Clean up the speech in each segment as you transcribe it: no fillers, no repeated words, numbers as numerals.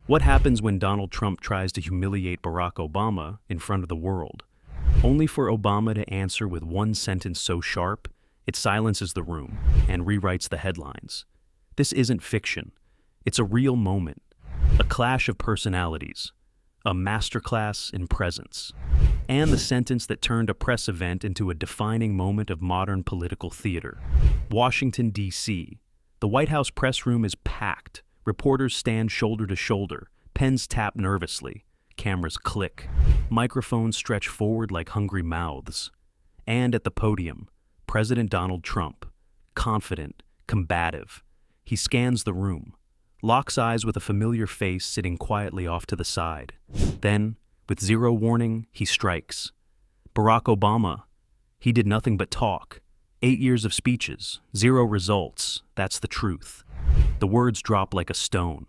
What happens when Donald Trump tries to humiliate Barack Obama in front of the world? Only for Obama to answer with one sentence so sharp, it silences the room and rewrites the headlines. This isn't fiction. It's a real moment, a clash of personalities, a masterclass in presence, and the sentence that turned a press event into a defining moment of modern political theater. Washington, D.C. The White House press room is packed. Reporters stand shoulder to shoulder, pens tap nervously, cameras click, microphones stretch forward like hungry mouths. And at the podium, President Donald Trump, confident, combative. He scans the room, locks eyes with a familiar face sitting quietly off to the side. Then, with zero warning, he strikes. Barack Obama, he did nothing but talk. 8 years of speeches, zero results, that's the truth. The words drop like a stone.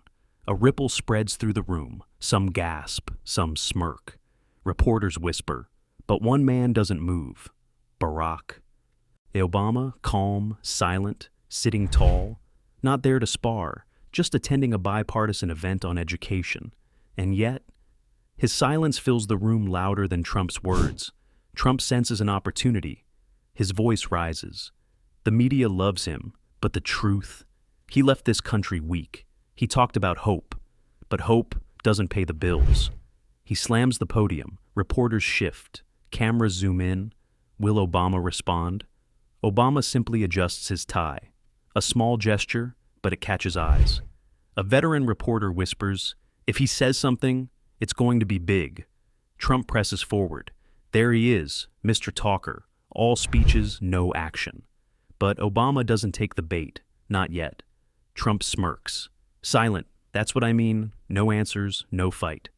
A ripple spreads through the room. Some gasp, some smirk. Reporters whisper, but one man doesn't move. Barack. Obama, calm, silent, sitting tall, not there to spar, just attending a bipartisan event on education. And yet, his silence fills the room louder than Trump's words. Trump senses an opportunity. His voice rises. The media loves him, but the truth? He left this country weak. He talked about hope, but hope doesn't pay the bills. He slams the podium. Reporters shift. Cameras zoom in. Will Obama respond? Obama simply adjusts his tie. A small gesture, but it catches eyes. A veteran reporter whispers, if he says something, it's going to be big. Trump presses forward. There he is, Mr. Talker. All speeches, no action. But Obama doesn't take the bait. Not yet. Trump smirks. Silent, that's what I mean. No answers, no fight.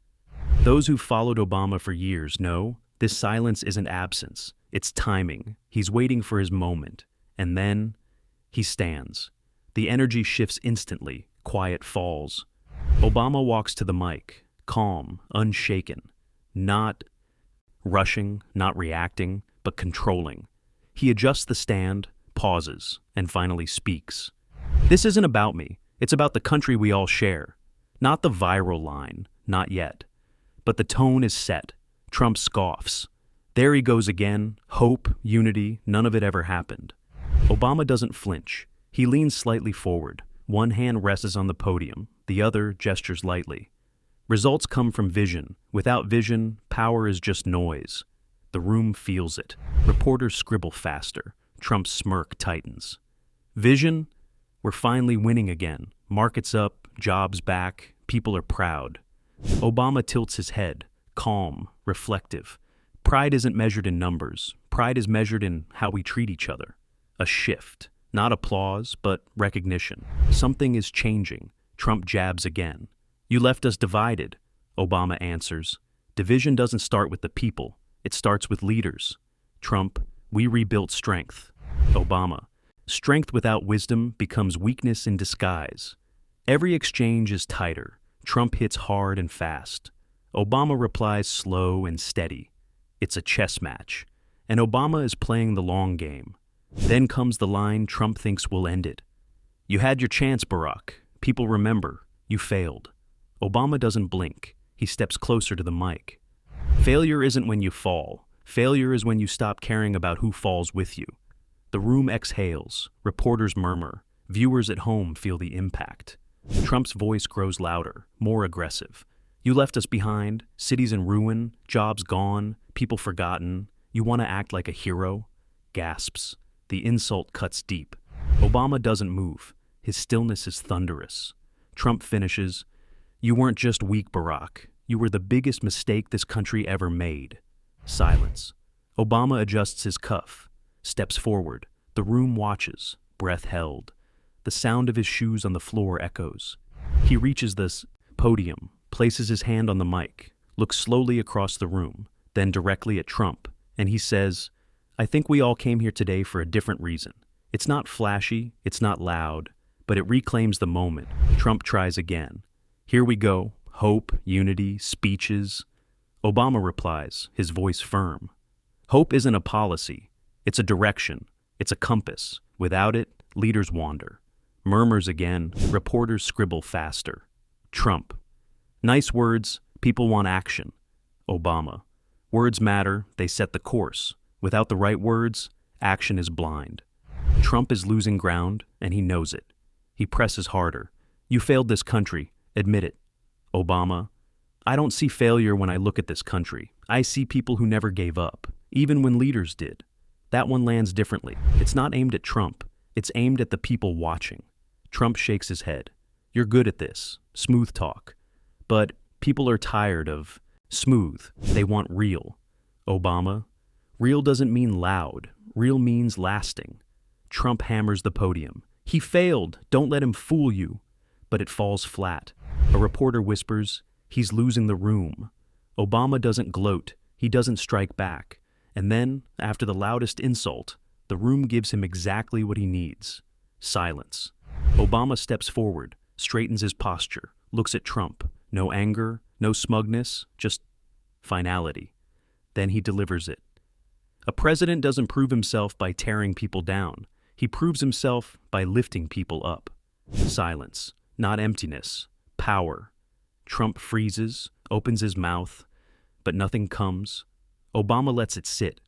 Those who've followed Obama for years know this silence isn't absence. It's timing. He's waiting for his moment. And then he stands. The energy shifts instantly. Quiet falls. Obama walks to the mic, calm, unshaken, not rushing, not reacting, but controlling. He adjusts the stand, pauses, and finally speaks. This isn't about me. It's about the country we all share. Not the viral line, not yet. But the tone is set. Trump scoffs. There he goes again. Hope, unity, none of it ever happened. Obama doesn't flinch. He leans slightly forward. One hand rests on the podium. The other gestures lightly. Results come from vision. Without vision, power is just noise. The room feels it. Reporters scribble faster. Trump's smirk tightens. Vision? We're finally winning again. Markets up, jobs back, people are proud. Obama tilts his head, calm, reflective. Pride isn't measured in numbers. Pride is measured in how we treat each other. A shift. Not applause, but recognition. Something is changing. Trump jabs again. You left us divided, Obama answers. Division doesn't start with the people. It starts with leaders. Trump, we rebuilt strength. Obama, strength without wisdom becomes weakness in disguise. Every exchange is tighter. Trump hits hard and fast. Obama replies slow and steady. It's a chess match. And Obama is playing the long game. Then comes the line Trump thinks will end it. You had your chance, Barack. People remember. You failed. Obama doesn't blink. He steps closer to the mic. Failure isn't when you fall. Failure is when you stop caring about who falls with you. The room exhales. Reporters murmur. Viewers at home feel the impact. Trump's voice grows louder, more aggressive. You left us behind, cities in ruin, jobs gone, people forgotten. You want to act like a hero? Gasps. The insult cuts deep. Obama doesn't move. His stillness is thunderous. Trump finishes, you weren't just weak, Barack. You were the biggest mistake this country ever made. Silence. Obama adjusts his cuff, steps forward. The room watches, breath held. The sound of his shoes on the floor echoes. He reaches the podium, places his hand on the mic, looks slowly across the room, then directly at Trump, and he says, I think we all came here today for a different reason. It's not flashy, it's not loud, but it reclaims the moment. Trump tries again. Here we go. Hope, unity, speeches. Obama replies, his voice firm. Hope isn't a policy. It's a direction. It's a compass. Without it, leaders wander. Murmurs again. Reporters scribble faster. Trump. Nice words, people want action. Obama. Words matter, they set the course. Without the right words, action is blind. Trump is losing ground, and he knows it. He presses harder. You failed this country. Admit it. Obama. I don't see failure when I look at this country. I see people who never gave up, even when leaders did. That one lands differently. It's not aimed at Trump. It's aimed at the people watching. Trump shakes his head. You're good at this. Smooth talk. But people are tired of smooth. They want real. Obama. Real doesn't mean loud. Real means lasting. Trump hammers the podium. He failed. Don't let him fool you. But it falls flat. A reporter whispers, he's losing the room. Obama doesn't gloat. He doesn't strike back. And then, after the loudest insult, the room gives him exactly what he needs. Silence. Obama steps forward, straightens his posture, looks at Trump. No anger, no smugness, just finality. Then he delivers it. A president doesn't prove himself by tearing people down. He proves himself by lifting people up. Silence, not emptiness, power. Trump freezes, opens his mouth, but nothing comes. Obama lets it sit,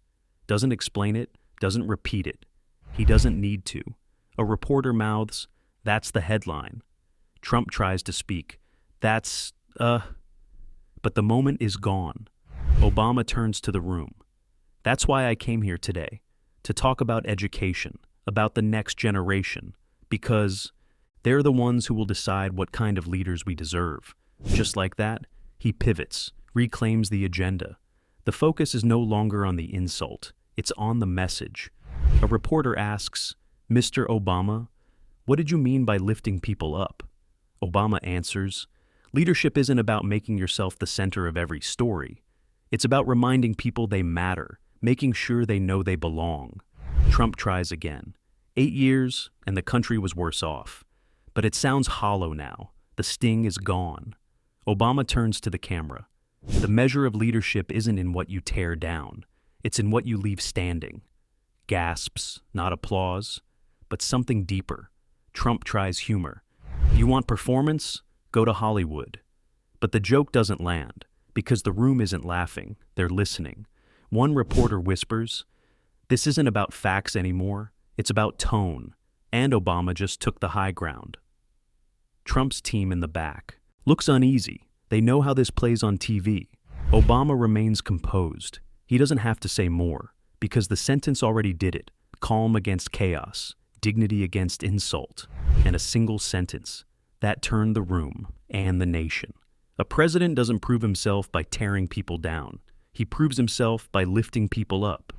doesn't explain it, doesn't repeat it. He doesn't need to. A reporter mouths, that's the headline. Trump tries to speak. But the moment is gone. Obama turns to the room. That's why I came here today, to talk about education, about the next generation, because they're the ones who will decide what kind of leaders we deserve. Just like that, he pivots, reclaims the agenda. The focus is no longer on the insult, it's on the message. A reporter asks, Mr. Obama, what did you mean by lifting people up? Obama answers, leadership isn't about making yourself the center of every story. It's about reminding people they matter, making sure they know they belong. Trump tries again. 8 years, and the country was worse off. But it sounds hollow now. The sting is gone. Obama turns to the camera. The measure of leadership isn't in what you tear down. It's in what you leave standing. Gasps, not applause, but something deeper. Trump tries humor. You want performance? Go to Hollywood. But the joke doesn't land, because the room isn't laughing, they're listening. One reporter whispers, this isn't about facts anymore, it's about tone, and Obama just took the high ground. Trump's team in the back looks uneasy. They know how this plays on TV. Obama remains composed. He doesn't have to say more, because the sentence already did it. Calm against chaos, dignity against insult, and a single sentence. That turned the room and the nation. A president doesn't prove himself by tearing people down. He proves himself by lifting people up.